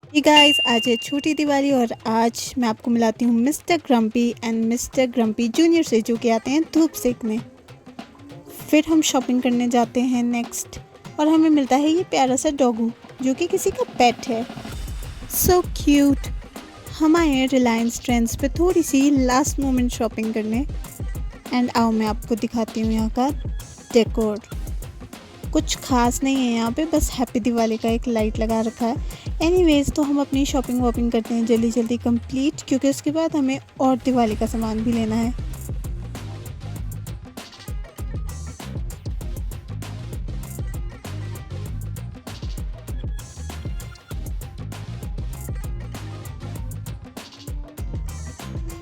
Hey guys, आज है छोटी दिवाली और आज मैं आपको मिलाती हूँ mister grumpy and mister grumpy junior से, जो कि आते हैं धूप सेकने। फिर हम शॉपिंग करने जाते हैं नेक्स्ट और हमें मिलता है ये प्यारा सा डॉगू जो कि किसी का पेट है। So cute. हम आए हैं रिलायंस ट्रेंड्स पे थोड़ी सी लास्ट मोमेंट शॉपिंग करने। एंड आओ मैं आपको दिखाती हूँ यहाँ का डेकोर। कुछ खास नहीं है यहाँ पे, बस हैप्पी दिवाली का एक लाइट लगा रखा है। एनीवेज, तो हम अपनी शॉपिंग वॉपिंग करते हैं जल्दी जल्दी कंप्लीट, क्योंकि उसके बाद हमें और दिवाली का सामान भी लेना है।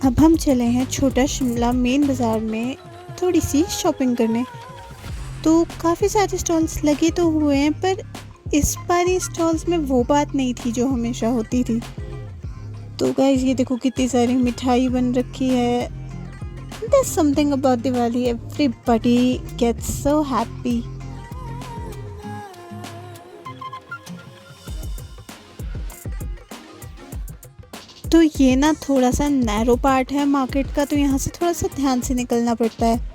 अब हम चले हैं छोटा शिमला मेन बाज़ार में थोड़ी सी शॉपिंग करने। तो काफ़ी सारे स्टॉल्स लगे तो हुए हैं, पर इस बार स्टॉल्स में वो बात नहीं थी जो हमेशा होती थी। तो गाइस, ये देखो कितनी सारी मिठाई बन रखी है। There's something about Diwali, everybody gets so happy. तो ये ना थोड़ा सा नैरो पार्ट है मार्केट का, तो यहाँ से थोड़ा सा ध्यान से निकलना पड़ता है।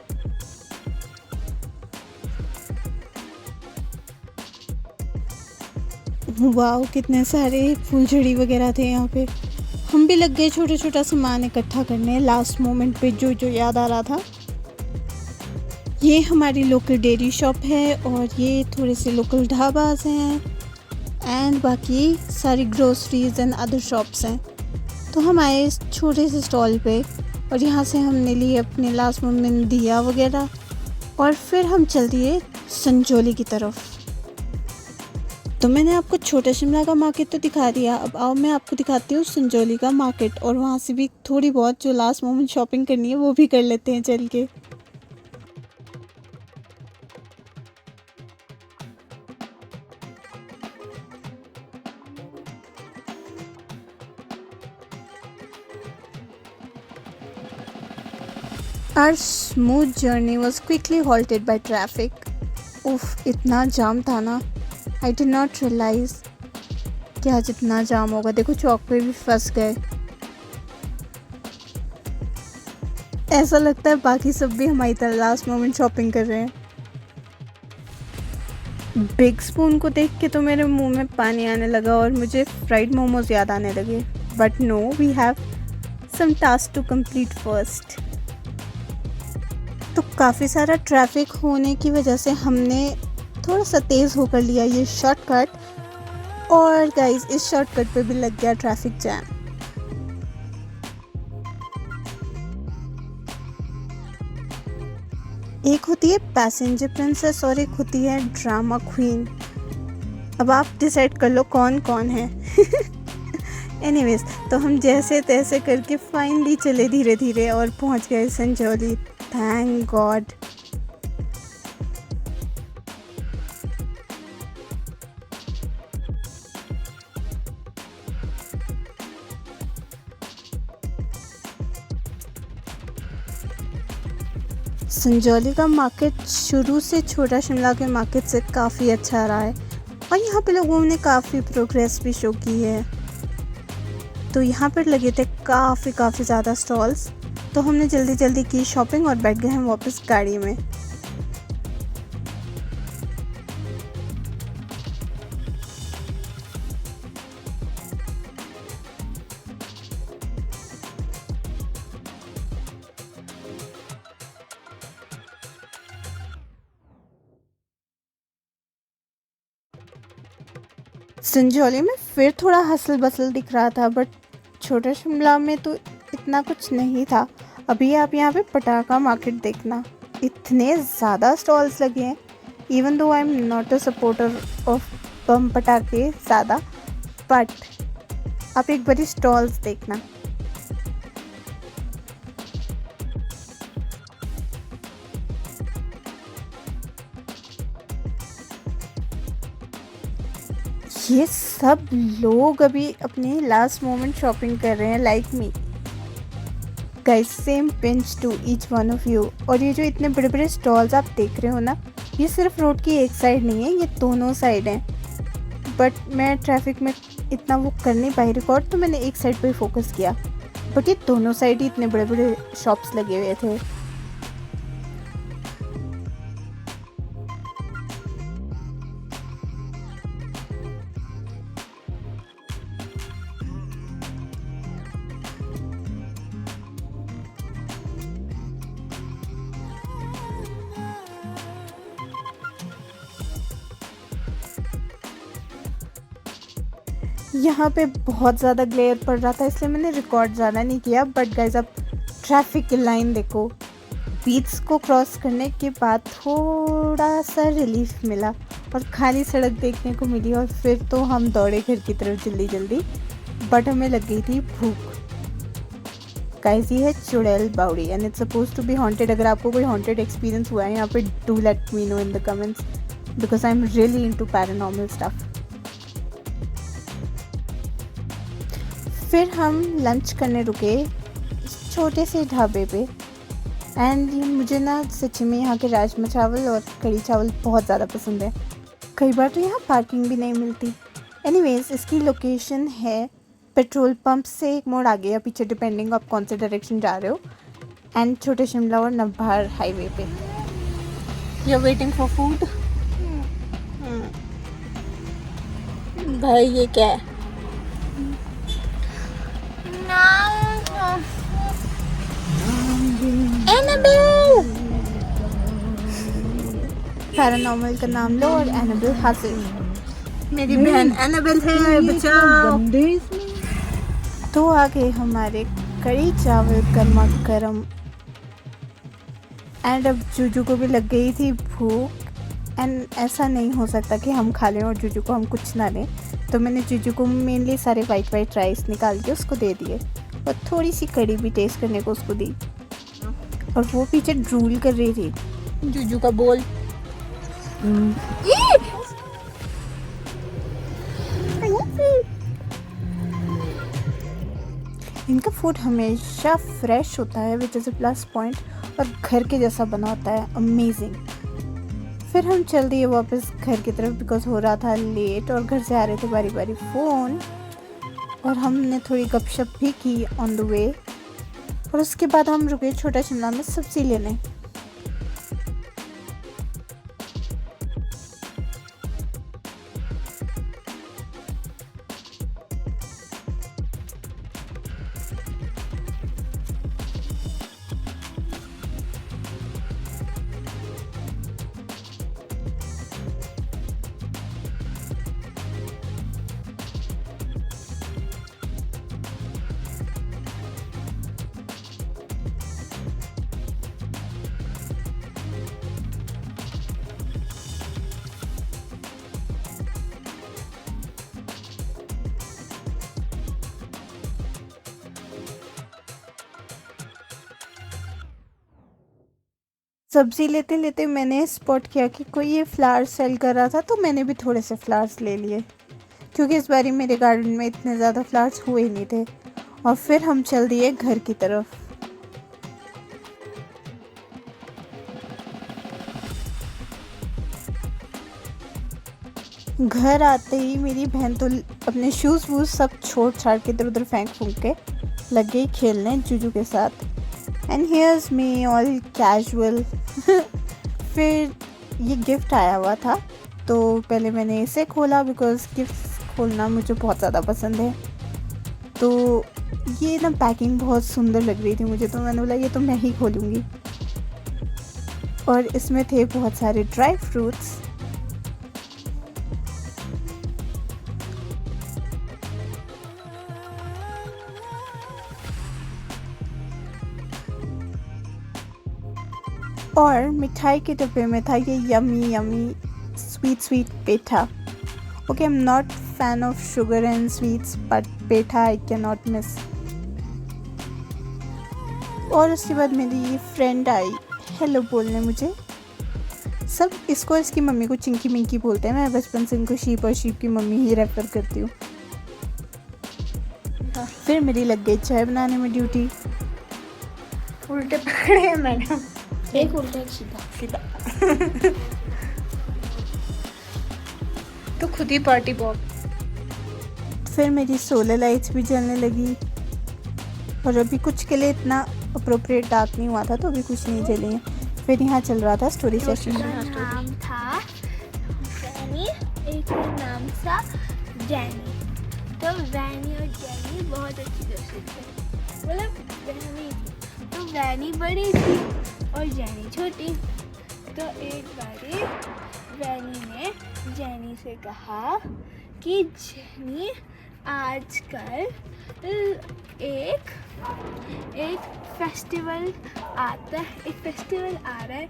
वाह, कितने सारे फुलझड़ी वगैरह थे यहाँ पे। हम भी लग गए छोटा छोटा सामान इकट्ठा करने लास्ट मोमेंट पे, जो जो याद आ रहा था। ये हमारी लोकल डेयरी शॉप है और ये थोड़े से लोकल ढाबाज हैं एंड बाकी सारी ग्रोसरीज एंड अदर शॉप्स हैं। तो हम आए इस छोटे से स्टॉल पे और यहाँ से हमने लिए अपने लास्ट मोमेंट दिया वगैरह और फिर हम चल दिए संजौली की तरफ। तो मैंने आपको छोटा शिमला का मार्केट तो दिखा दिया, अब आओ मैं आपको दिखाती हूँ संजौली का मार्केट, और वहाँ से भी थोड़ी बहुत जो लास्ट मोमेंट शॉपिंग करनी है वो भी कर लेते हैं चल के। Our smooth journey was quickly halted by traffic. उफ, इतना जाम था ना, I did not realize कि आज इतना जाम होगा। देखो चौक पे भी फंस गए। ऐसा लगता है बाकी सब भी हमारी तरह लास्ट मोमेंट शॉपिंग कर रहे हैं। बिग स्पून को देख के तो मेरे मुंह में पानी आने लगा और मुझे फ्राइड मोमोज याद आने लगे। But no, we have some task to complete first. तो काफ़ी सारा ट्रैफिक होने की वजह से हमने थोड़ा सा तेज़ होकर लिया ये शॉर्टकट, और गाइस इस शॉर्टकट पे भी लग गया ट्रैफिक जैम। एक होती है पैसेंजर प्रिंसेस और एक होती है ड्रामा क्वीन। अब आप डिसाइड कर लो कौन कौन है। एनीवेज, तो हम जैसे तैसे करके फाइनली चले धीरे धीरे और पहुंच गए संजौली। Thank God. संजौली का मार्केट शुरू से छोटा शिमला के मार्केट से काफ़ी अच्छा रहा है और यहाँ पे लोगों ने काफ़ी प्रोग्रेस भी शो की है। तो यहाँ पर लगे थे काफ़ी ज़्यादा स्टॉल्स, तो हमने जल्दी जल्दी की शॉपिंग और बैठ गए हम वापस गाड़ी में। संजौली में फिर थोड़ा हसल बसल दिख रहा था, बट छोटा शिमला में तो इतना कुछ नहीं था। अभी आप यहाँ पे पटाखा मार्केट देखना, इतने ज़्यादा स्टॉल्स लगे हैं। Even though I am not a supporter of बम पटाखे ज़्यादा, बट आप एक बारी स्टॉल्स देखना। ये सब लोग अभी अपने लास्ट मोमेंट शॉपिंग कर रहे हैं, like me guys. Same pinch to each one of you. और ये जो इतने बड़े बड़े स्टॉल्स आप देख रहे हो ना, ये सिर्फ रोड की एक साइड नहीं है, ये दोनों साइड हैं। बट मैं ट्रैफिक में इतना वो कर नहीं पाई रिकॉर्ड, तो मैंने एक साइड पे फोकस किया। बट ये दोनों साइड ही इतने बड़े बड़े शॉप्स लगे हुए थे। यहाँ पे बहुत ज़्यादा ग्लेयर पड़ रहा था, इसलिए मैंने रिकॉर्ड ज़्यादा नहीं किया। बट गाइस, अब ट्रैफिक की लाइन देखो। बीच को क्रॉस करने के बाद थोड़ा सा रिलीफ मिला और खाली सड़क देखने को मिली, और फिर तो हम दौड़े घर की तरफ जल्दी जल्दी। बट हमें लग गई थी भूख। गाइस, ये है Chudail Bawdi and it's suppose to be haunted. अगर आपको कोई हॉन्टेड एक्सपीरियंस हुआ है यहाँ पे, do let me know in the comments, because I am really into paranormal stuff. फिर हम लंच करने रुके छोटे से ढाबे पे। एंड मुझे ना सच में यहाँ के राजमा चावल और कढ़ी चावल बहुत ज़्यादा पसंद है। कई बार तो यहाँ पार्किंग भी नहीं मिलती। एनीवेज, इसकी लोकेशन है पेट्रोल पंप से एक मोड़ आगे या पीछे, डिपेंडिंग आप कौन से डायरेक्शन जा रहे हो, एंड छोटे शिमला और नवभार हाईवे पे। You are waiting for food. भाई ये क्या है? एनाबेल। पैरानॉर्मल का नाम लो और एनाबेल हासिल। मेरी बहन एनाबेल है, बचाओ। तो आ गए हमारे कढ़ी चावल गर्मा गर्म। एंड अब जूजू को भी लग गई थी भूख, एंड ऐसा नहीं हो सकता कि हम खा लें और जूजू को हम कुछ ना दें। तो मैंने जूजू को मेनली सारे वाइट राइस निकाल के उसको दे दिए, और थोड़ी सी कढ़ी भी टेस्ट करने को उसको दी। और वो पीछे ड्रूल कर रही थी। जूजू का बोल। इनका फूड हमेशा फ्रेश होता है, which is a plus point, और घर के जैसा बना होता है। अमेजिंग। फिर हम चल दिए वापस घर की तरफ, बिकॉज हो रहा था लेट और घर से आ रहे थे बारी बारी फ़ोन। और हमने थोड़ी गपशप भी की ऑन द वे, और उसके बाद हम रुके छोटा शिमला में सब्ज़ी लेने। सब्ज़ी लेते लेते मैंने स्पॉट किया कि कोई ये फ्लावर्स सेल कर रहा था, तो मैंने भी थोड़े से फ्लावर्स ले लिए, क्योंकि इस बारी मेरे गार्डन में इतने ज़्यादा फ्लावर्स हुए ही नहीं थे। और फिर हम चल दिए घर की तरफ। घर आते ही मेरी बहन तो अपने शूज़ वूज़ सब छोड़ छाड़ के इधर उधर फेंक फूंक के लग गई खेलने जूजू के साथ। And here's me all casual. फिर ये गिफ्ट आया हुआ था, तो पहले मैंने इसे खोला, बिकॉज़ गिफ्ट खोलना मुझे बहुत ज़्यादा पसंद है। तो ये ना पैकिंग बहुत सुंदर लग रही थी मुझे, तो मैंने बोला ये तो मैं ही खोलूँगी। और इसमें थे बहुत सारे ड्राई फ्रूट्स। और मिठाई के डब्बे में था ये yummy yummy sweet petha. Okay, I am not fan of sugar and sweets, but petha I can not miss. और उसके बाद मेरी ये फ्रेंड आई हेलो बोलने मुझे। सब इसको इसकी मम्मी को चिंकी मिंकी बोलते हैं। मैं बचपन से इनको शीप और शीप की मम्मी ही रेफर करती हूँ। फिर मेरी लग गई चाय बनाने में ड्यूटी। उल्टे पकड़े हैं मैडम, एक उल्टा एक सीधा। तो खुद ही पार्टी बॉब। फिर मेरी सोलर लाइट्स भी जलने लगी और अभी कुछ के लिए इतना अप्रोप्रिएट डार्क नहीं हुआ था तो अभी कुछ नहीं जली है। फिर यहाँ चल रहा था स्टोरी सेशन। नाम था वैनी, एक नाम था जैनी। तो वैनी और जैनी बहुत अच्छी दोस्ती थी, मतलब वैनी तो वैनी बड़ी थी और जैनी छोटी। तो एक बारी वैनी ने जैनी से कहा कि जैनी आजकल एक फेस्टिवल आता है, एक फेस्टिवल आ रहा है,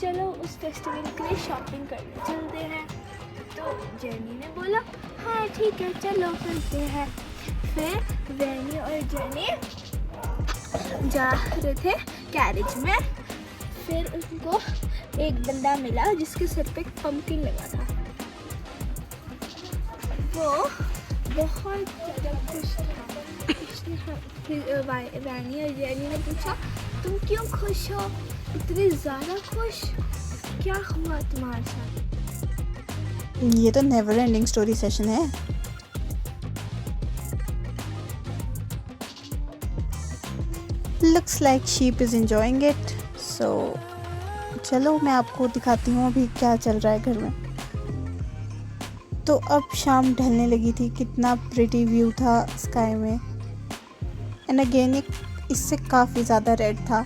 चलो उस फेस्टिवल के लिए शॉपिंग करने चलते हैं। तो जेनी ने बोला हाँ ठीक है चलो चलते हैं। फिर वैनी और जेनी जा रहे थे कैरेज में। फिर उनको एक बंदा मिला जिसके सिर पे एक पंपकिन लगा था। वो बहुत ज़्यादा खुश था। वैनी और जेनी ने पूछा तुम क्यों खुश हो, इतनी ज़्यादा खुश, क्या हुआ तुम्हारे साथ? ये तो नेवर एंडिंग स्टोरी सेशन है। Looks like sheep is enjoying it. So चलो मैं आपको दिखाती हूँ अभी क्या चल रहा है घर में। तो अब शाम ढलने लगी थी, कितना प्रिटी व्यू था स्काई में। एंड अगेन ये इससे काफ़ी ज़्यादा रेड था,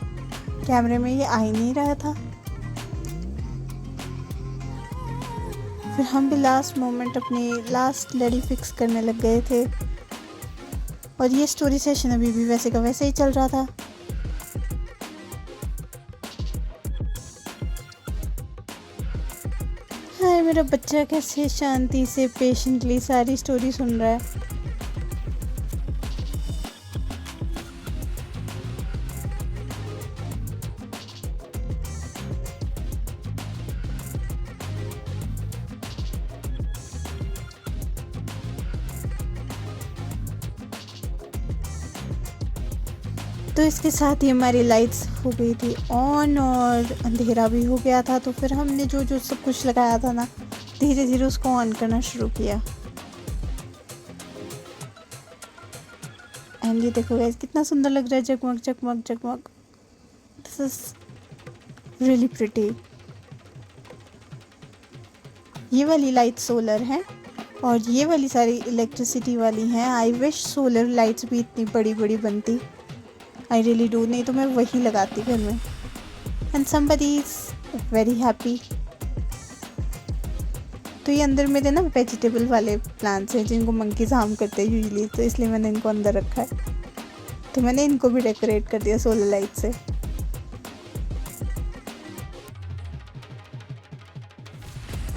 कैमरे में ये आ ही नहीं रहा था। फिर हम भी लास्ट मोमेंट अपनी लास्ट लड़ी फिक्स करने लग गए थे और ये स्टोरी सेशन अभी भी वैसे का वैसे ही चल रहा था। हाय मेरा बच्चा कैसे शांति से पेशेंटली सारी स्टोरी सुन रहा है। तो इसके साथ ही हमारी लाइट्स हो गई थी ऑन और अंधेरा भी हो गया था। तो फिर हमने जो जो सब कुछ लगाया था ना, धीरे धीरे उसको ऑन करना शुरू किया। एंड ये देखो गाइस कितना सुंदर लग रहा है, जगमग जगमग जगमग। This is really pretty. ये वाली लाइट सोलर है और ये वाली सारी इलेक्ट्रिसिटी वाली हैं। आई विश सोलर लाइट्स भी इतनी बड़ी बड़ी बनती। आई रियली डू, नहीं तो मैं वही लगाती घर में। And somebody is very happy. तो ये अंदर मेरे ना वेजिटेबल वाले प्लांट्स हैं जिनको मंकीज हार्म करते हैं यूजुअली, तो इसलिए मैंने इनको अंदर रखा है। तो मैंने इनको भी डेकोरेट कर दिया सोलर लाइट से।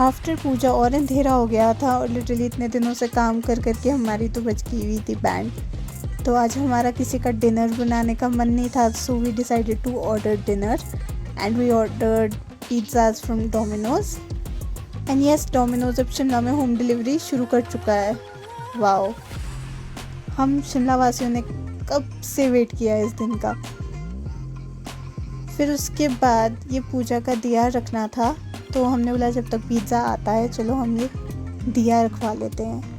आफ्टर पूजा और अंधेरा हो गया था और लिटरली इतने दिनों से काम कर करके हमारी तो बचकी हुई थी बैंड। तो आज हमारा किसी का डिनर बनाने का मन नहीं था, so we decided to order dinner and we ordered pizzas from Domino's. And yes, Domino's अब शिमला में होम डिलीवरी शुरू कर चुका है। वाओ, हम शिमला वासियों ने कब से वेट किया है इस दिन का। फिर उसके बाद ये पूजा का दिया रखना था, तो हमने बोला जब तक पिज़्ज़ा आता है चलो हम ये दिया रखवा लेते हैं।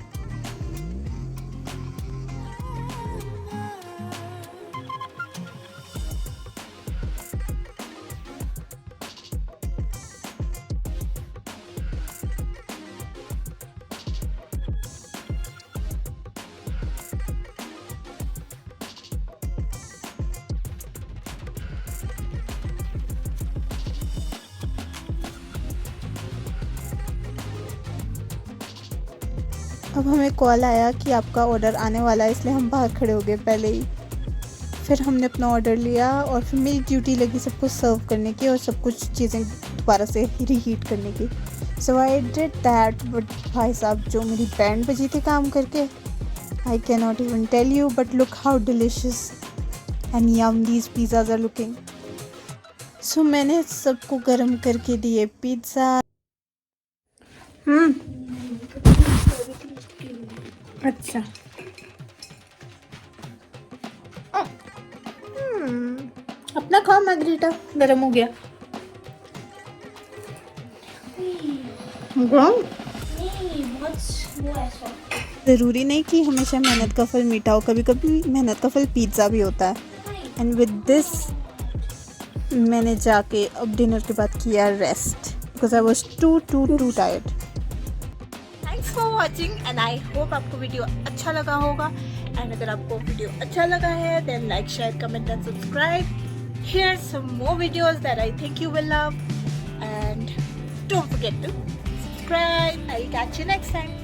अब हमें कॉल आया कि आपका ऑर्डर आने वाला है, इसलिए हम बाहर खड़े हो गए पहले ही। फिर हमने अपना ऑर्डर लिया और फिर मेरी ड्यूटी लगी सबको सर्व करने की और सब कुछ चीज़ें दोबारा से रीहीट करने की। So I did that. But भाई साहब जो मेरी बैंड बजी थी काम करके, I can not even tell you. But look how delicious and yum these pizzas are looking. So मैंने सबको गर्म करके दिए पिज़्ज़ा। अच्छा, अपना खाओ मार्गरीटा, गर्म हो गया। नहीं बहुत वो है सॉफ्ट। ज़रूरी नहीं कि हमेशा मेहनत का फल मीठा हो, कभी कभी मेहनत का फल पिज़्ज़ा भी होता है। एंड विद दिस मैंने जाके अब डिनर के बाद किया rest because I was to tired. Thanks for watching and I hope आपको वीडियो अच्छा लगा होगा। एंड अगर आपको वीडियो अच्छा लगा है then like, share, comment and subscribe. Here some more videos that I think you will love, and don't forget to subscribe. I'll catch you next time.